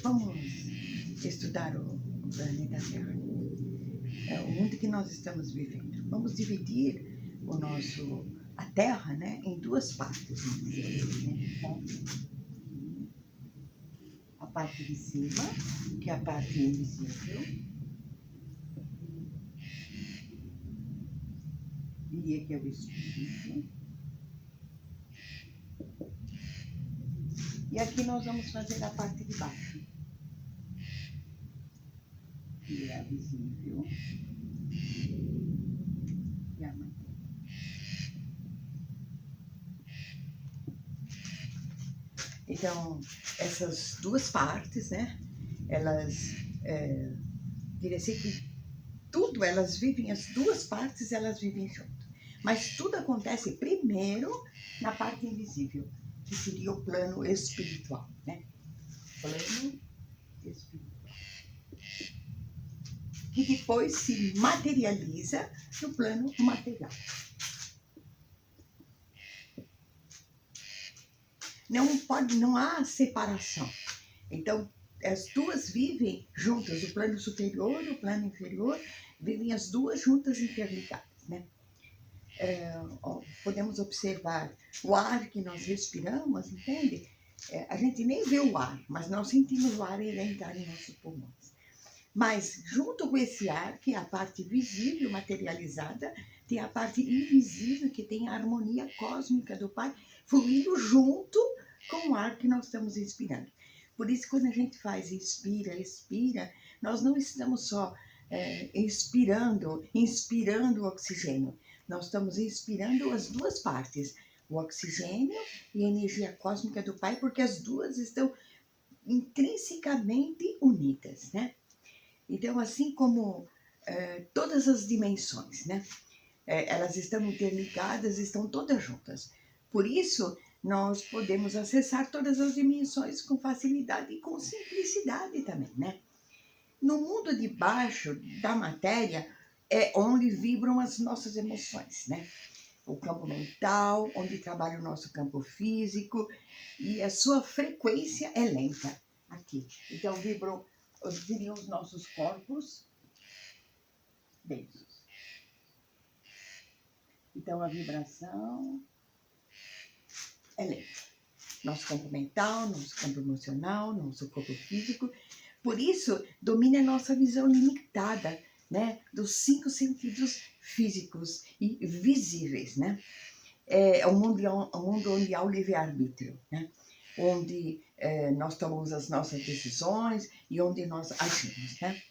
Vamos estudar o planeta Terra, o mundo que nós estamos vivendo. Vamos dividir a Terra, né, em duas partes. A parte de cima, que é a parte invisível, e aqui é o espírito. E aqui nós vamos fazer a parte de baixo, que é a visível e a matéria. Então, essas duas partes, né, elas, diria assim que tudo, elas vivem, as duas partes, elas vivem junto. Mas tudo acontece primeiro na parte invisível, que seria o plano espiritual, né? Plano espiritual. Que depois se materializa no plano material. Não há separação. Então, as duas vivem juntas, o plano superior e o plano inferior, vivem as duas juntas interligadas, né? Podemos observar o ar que nós respiramos, entende? A gente nem vê o ar, mas nós sentimos o ar entrar em nossos pulmões. Mas, junto com esse ar, que é a parte visível, materializada, tem a parte invisível, que tem a harmonia cósmica do Pai, fluindo junto com o ar que nós estamos respirando. Por isso, quando a gente faz expira, nós não estamos só inspirando o oxigênio. Nós estamos inspirando as duas partes, o oxigênio e a energia cósmica do Pai, porque as duas estão intrinsecamente unidas, né? Então, assim como todas as dimensões, né? Elas estão interligadas, estão todas juntas. Por isso, nós podemos acessar todas as dimensões com facilidade e com simplicidade também, né? No mundo de baixo da matéria é onde vibram as nossas emoções, né? O campo mental, onde trabalha o nosso campo físico, e a sua frequência é lenta aqui. Então, viriam os nossos corpos densos. Então, a vibração é lenta. Nosso campo mental, nosso campo emocional, nosso corpo físico. Por isso, domina a nossa visão limitada, né, dos 5 sentidos físicos e visíveis, né? É um mundo onde há o livre-arbítrio, né? Onde nós tomamos as nossas decisões e onde nós agimos, né?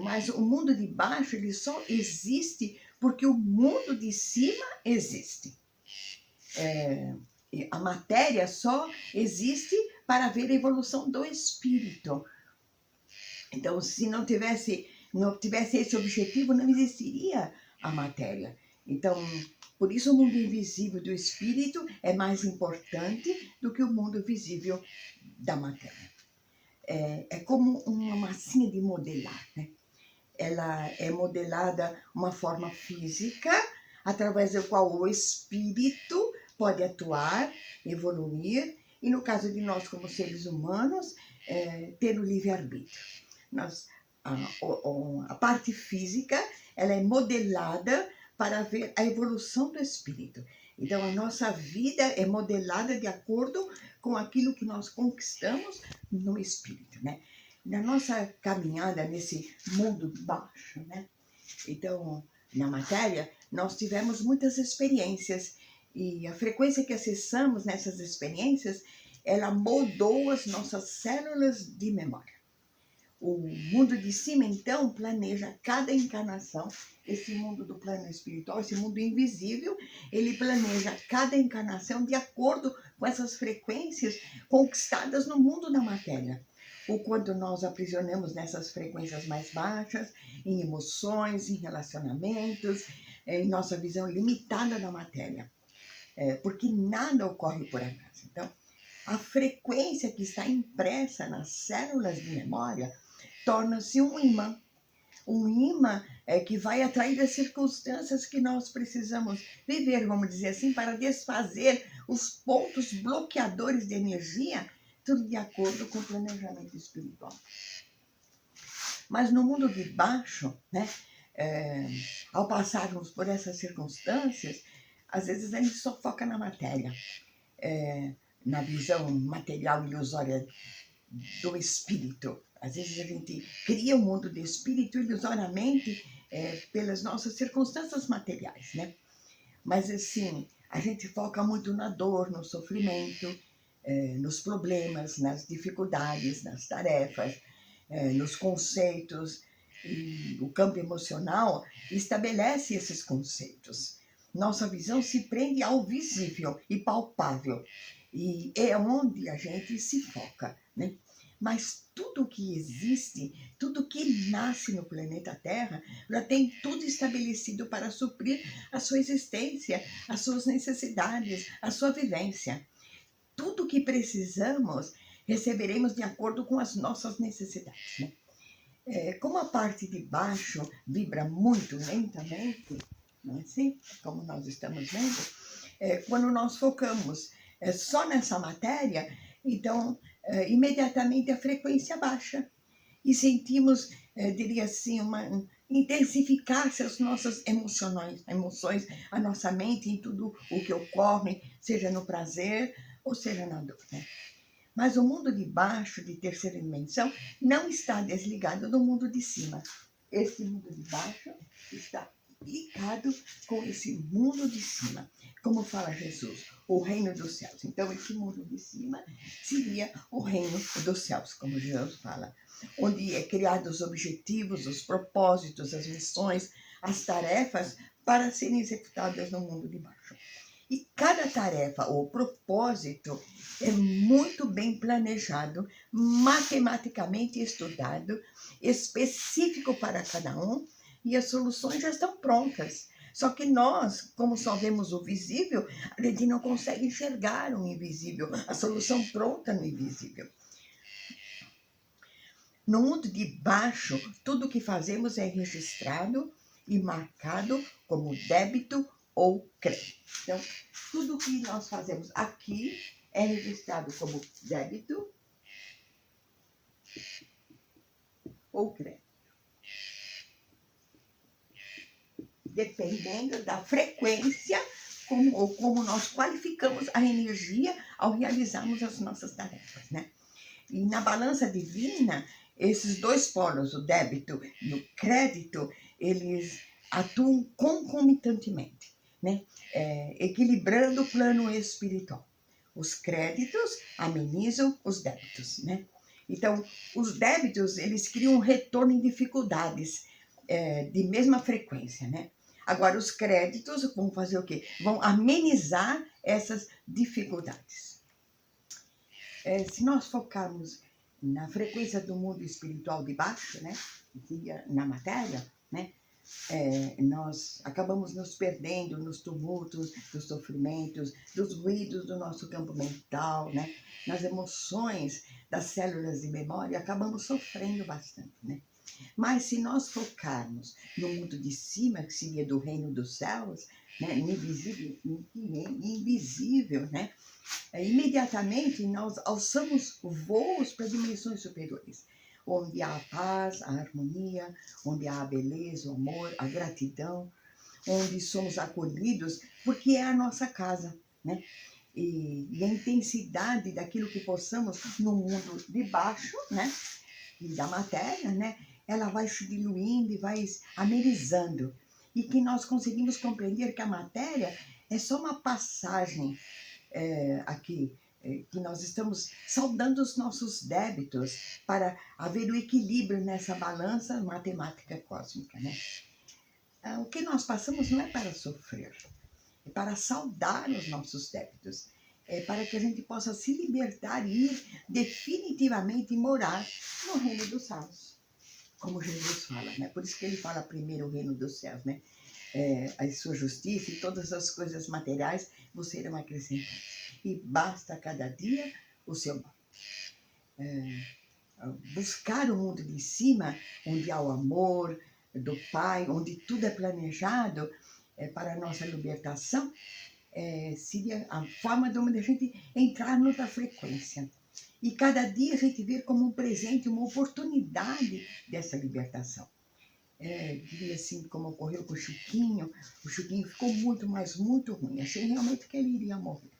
Mas o mundo de baixo, ele só existe porque o mundo de cima existe. A matéria só existe para ver a evolução do espírito. Então, se não tivesse esse objetivo, não existiria a matéria. Então, por isso o mundo invisível do espírito é mais importante do que o mundo visível da matéria. É como uma massinha de modelar, né? Ela é modelada uma forma física, através da qual o espírito pode atuar, evoluir, e no caso de nós como seres humanos, ter o livre-arbítrio. A parte física, ela é modelada para ver a evolução do espírito. Então, a nossa vida é modelada de acordo com aquilo que nós conquistamos no espírito, né? Na nossa caminhada nesse mundo baixo, né? Então, na matéria, nós tivemos muitas experiências e a frequência que acessamos nessas experiências, ela moldou as nossas células de memória. O mundo de cima, então, planeja cada encarnação, esse mundo do plano espiritual, esse mundo invisível, ele planeja cada encarnação de acordo com essas frequências conquistadas no mundo da matéria. O quanto nós aprisionamos nessas frequências mais baixas, em emoções, em relacionamentos, em nossa visão limitada da matéria. Porque nada ocorre por acaso. Então, a frequência que está impressa nas células de memória torna-se um imã que vai atrair as circunstâncias que nós precisamos viver, vamos dizer assim, para desfazer os pontos bloqueadores de energia tudo de acordo com o planejamento espiritual. Mas no mundo de baixo, né, ao passarmos por essas circunstâncias, às vezes a gente só foca na matéria, na visão material ilusória do espírito. Às vezes a gente cria um mundo de espírito ilusoriamente pelas nossas circunstâncias materiais, né? Mas assim, a gente foca muito na dor, no sofrimento, nos problemas, nas dificuldades, nas tarefas, nos conceitos. E o campo emocional estabelece esses conceitos. Nossa visão se prende ao visível e palpável. E é onde a gente se foca, né? Mas tudo que existe, tudo que nasce no planeta Terra, já tem tudo estabelecido para suprir a sua existência, as suas necessidades, a sua vivência. Tudo que precisamos, receberemos de acordo com as nossas necessidades, né? Como a parte de baixo vibra muito lentamente, não é assim? Como nós estamos vendo, quando nós focamos só nessa matéria, então imediatamente a frequência baixa e sentimos, diria assim, intensificar-se as nossas emoções, a nossa mente em tudo o que ocorre, seja no prazer ou seja na dor, né? Mas o mundo de baixo, de terceira dimensão, não está desligado do mundo de cima. Esse mundo de baixo está ligado com esse mundo de cima. Como fala Jesus, o reino dos céus. Então, esse mundo de cima seria o reino dos céus, como Jesus fala. Onde é criados os objetivos, os propósitos, as missões, as tarefas para serem executadas no mundo de baixo. E cada tarefa ou propósito é muito bem planejado, matematicamente estudado, específico para cada um, e as soluções já estão prontas. Só que nós, como só vemos o visível, a gente não consegue enxergar o invisível, a solução pronta no invisível. No mundo de baixo, tudo que fazemos é registrado e marcado como débito ou crédito. Então, tudo que nós fazemos aqui é registrado como débito ou crédito. Dependendo da frequência ou como nós qualificamos a energia ao realizarmos as nossas tarefas, né? E na balança divina, esses dois polos, o débito e o crédito, eles atuam concomitantemente, né? Equilibrando o plano espiritual. Os créditos amenizam os débitos, né? Então, os débitos, eles criam um retorno em dificuldades de mesma frequência, né? Agora, os créditos vão fazer o quê? Vão amenizar essas dificuldades. Se nós focarmos na frequência do mundo espiritual de baixo, né, na matéria, né, nós acabamos nos perdendo nos tumultos, dos sofrimentos, dos ruídos do nosso campo mental, né, nas emoções das células de memória, acabamos sofrendo bastante, né? Mas se nós focarmos no mundo de cima, que seria do reino dos céus, né, invisível, né? Imediatamente nós alçamos voos para dimensões superiores, onde há a paz, a harmonia, onde há a beleza, o amor, a gratidão, onde somos acolhidos, porque é a nossa casa, né? E a intensidade daquilo que possamos no mundo de baixo, né? E da matéria, né? Ela vai se diluindo e vai amenizando. E que nós conseguimos compreender que a matéria é só uma passagem aqui, que nós estamos saldando os nossos débitos para haver o equilíbrio nessa balança matemática cósmica, né? O que nós passamos não é para sofrer, é para saldar os nossos débitos, é para que a gente possa se libertar e ir definitivamente morar no reino dos céus, como Jesus fala, né? Por isso que ele fala primeiro o reino dos céus, né? A sua justiça e todas as coisas materiais vos serão acrescentadas. E basta cada dia o seu mal. Buscar o mundo de cima, onde há o amor do Pai, onde tudo é planejado para a nossa libertação, seria a forma de a gente entrar noutra frequência. E cada dia a gente vê como um presente, uma oportunidade dessa libertação. Diria assim, como ocorreu com o Chiquinho ficou muito, mas muito ruim. Achei realmente que ele iria morrer.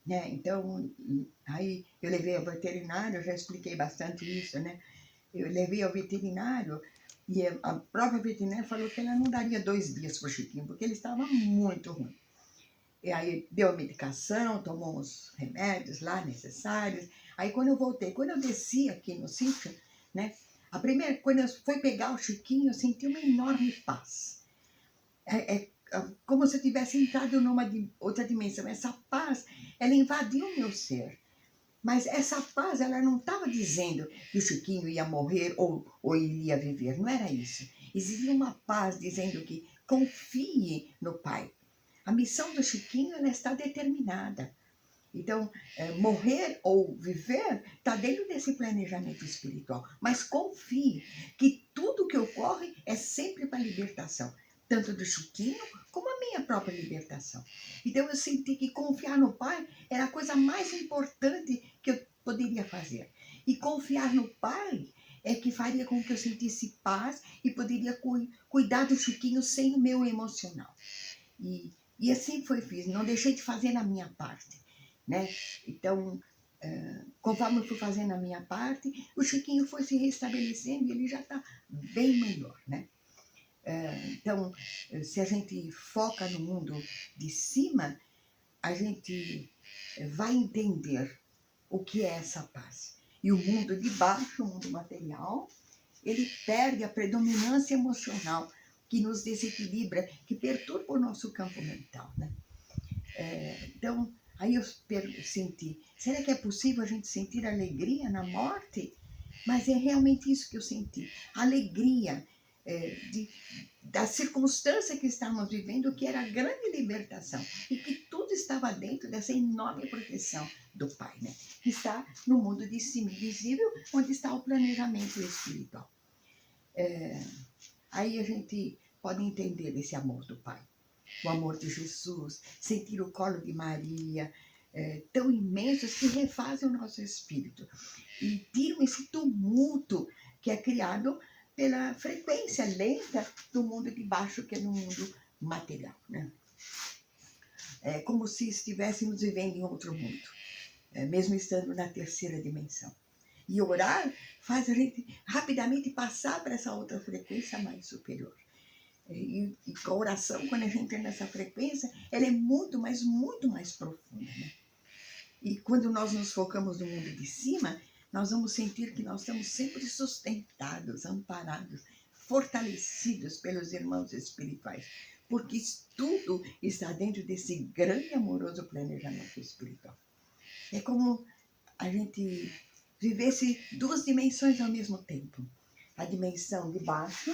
Né? Então, aí eu levei ao veterinário, eu já expliquei bastante isso, né? Eu levei ao veterinário e a própria veterinária falou que ela não daria 2 dias para o Chiquinho, porque ele estava muito ruim. E aí deu a medicação, tomou os remédios lá necessários. Aí quando eu voltei, quando eu desci aqui no sítio, né? Quando eu fui pegar o Chiquinho, eu senti uma enorme paz. Como se eu tivesse entrado numa outra dimensão. Essa paz, ela invadiu o meu ser. Mas essa paz, ela não estava dizendo que o Chiquinho ia morrer ou ele ia viver. Não era isso. Existia uma paz dizendo que confie no Pai. A missão do Chiquinho, ela está determinada. Então, morrer ou viver está dentro desse planejamento espiritual. Mas confie que tudo que ocorre é sempre para a libertação, tanto do Chiquinho como a minha própria libertação. Então, eu senti que confiar no Pai era a coisa mais importante que eu poderia fazer. E confiar no Pai é que faria com que eu sentisse paz e poderia cuidar do Chiquinho sem o meu emocional. E assim fiz, não deixei de fazer a minha parte. Né? Então, conforme eu fui fazendo a minha parte, o Chiquinho foi se restabelecendo e ele já está bem melhor. Né? Então, se a gente foca no mundo de cima, a gente vai entender o que é essa paz. E o mundo de baixo, o mundo material, ele perde a predominância emocional que nos desequilibra, que perturba o nosso campo mental. Né? Então, aí eu senti, será que é possível a gente sentir alegria na morte? Mas é realmente isso que eu senti, alegria da circunstância que estávamos vivendo, que era a grande libertação, e que tudo estava dentro dessa enorme proteção do Pai, né? Que está no mundo de cima, invisível, onde está o planejamento espiritual. Aí a gente pode entender esse amor do Pai. O amor de Jesus, sentir o colo de Maria, tão imensos que refazem o nosso espírito e tiram esse tumulto que é criado pela frequência lenta do mundo de baixo, que é no mundo material. Né? É como se estivéssemos vivendo em outro mundo, mesmo estando na terceira dimensão. E orar faz a gente rapidamente passar para essa outra frequência mais superior. E com a oração, quando a gente entra nessa frequência, ela é muito mais profunda. Né? E quando nós nos focamos no mundo de cima, nós vamos sentir que nós estamos sempre sustentados, amparados, fortalecidos pelos irmãos espirituais, porque tudo está dentro desse grande e amoroso planejamento espiritual. É como a gente vivesse 2 dimensões ao mesmo tempo. A dimensão de baixo,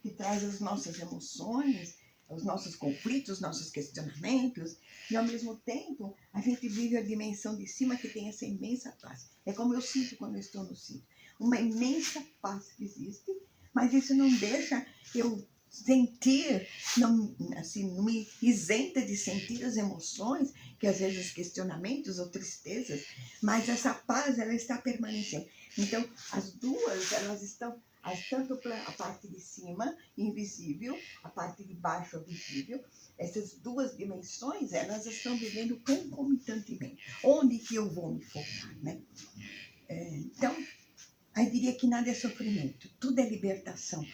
que traz as nossas emoções, os nossos conflitos, os nossos questionamentos, e ao mesmo tempo a gente vive a dimensão de cima, que tem essa imensa paz. É como eu sinto quando eu estou no sítio, uma imensa paz que existe, mas isso não deixa eu sentir, não me isenta de sentir as emoções, que às vezes questionamentos ou tristezas, mas essa paz, ela está permanecendo. Então, as duas, elas estão, tanto a parte de cima, invisível, a parte de baixo, visível, essas 2 dimensões, elas estão vivendo concomitantemente. Onde que eu vou me focar, né? Então, eu diria que nada é sofrimento, tudo é libertação.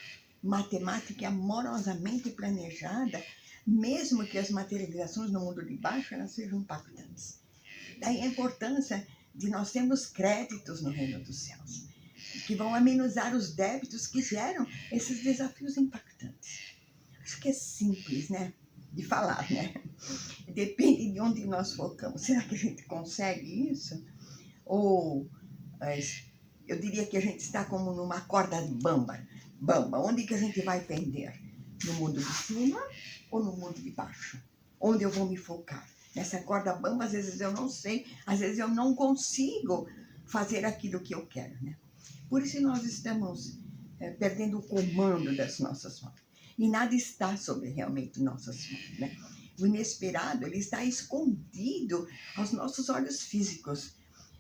Matemática amorosamente planejada, mesmo que as materializações no mundo de baixo, elas sejam impactantes. Daí a importância de nós termos créditos no reino dos céus, que vão amenizar os débitos que geram esses desafios impactantes. Acho que é simples, né? De falar, né? Depende de onde nós focamos. Será que a gente consegue isso? Ou eu diria que a gente está como numa corda bamba. Onde que a gente vai pender? No mundo de cima ou no mundo de baixo? Onde eu vou me focar? Nessa corda bamba, às vezes eu não sei, às vezes eu não consigo fazer aquilo que eu quero, né? Por isso nós estamos perdendo o comando das nossas mãos. E nada está sobre realmente nossas mãos, né? O inesperado, ele está escondido aos nossos olhos físicos.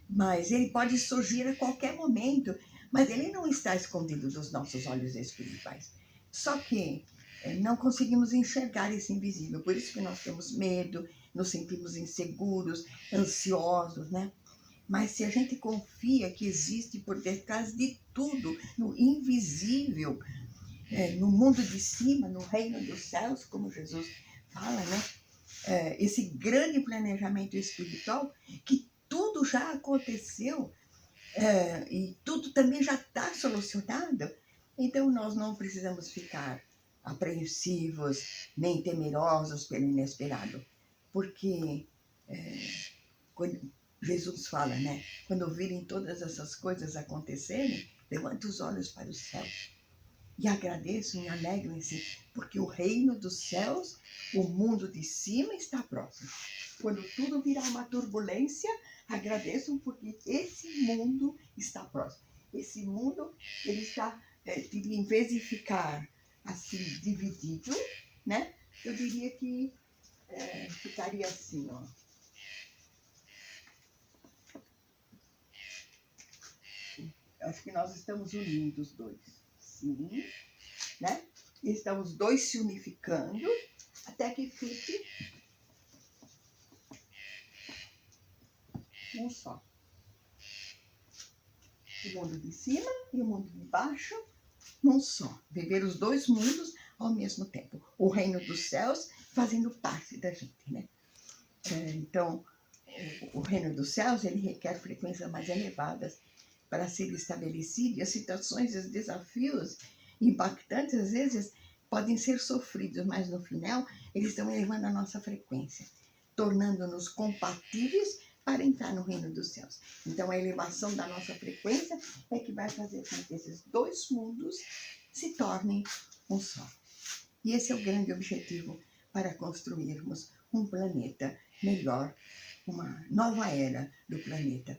mas ele pode surgir a qualquer momento, mas ele não está escondido dos nossos olhos espirituais. Só que não conseguimos enxergar esse invisível, por isso que nós temos medo, nos sentimos inseguros, ansiosos, né? Mas se a gente confia que existe por detrás de tudo, no invisível, no mundo de cima, no reino dos céus, como Jesus fala, né? Esse grande planejamento espiritual, que tudo já aconteceu, e tudo também já está solucionado, então nós não precisamos ficar apreensivos nem temerosos pelo inesperado, porque quando Jesus fala, né? Quando virem todas essas coisas acontecerem, levante os olhos para o céu e agradeçam e alegrem-se, porque o reino dos céus, o mundo de cima está próximo. Quando tudo virar uma turbulência, agradeçam, porque esse mundo está próximo. Esse mundo, ele está, em vez de ficar assim, dividido, né? Eu diria que ficaria assim, ó. Acho que nós estamos unindo os dois. Sim, né? E estamos dois se unificando até que fique um só. O mundo de cima e o mundo de baixo, num só. Viver os dois mundos ao mesmo tempo. O reino dos céus fazendo parte da gente, né? Então, o reino dos céus, ele requer frequências mais elevadas para ser estabelecido, e as situações e os desafios impactantes, às vezes, podem ser sofridos, mas no final, eles estão elevando a nossa frequência, tornando-nos compatíveis para entrar no reino dos céus. Então, a elevação da nossa frequência é que vai fazer com que esses dois mundos se tornem um só. E esse é o grande objetivo para construirmos um planeta melhor, uma nova era do planeta,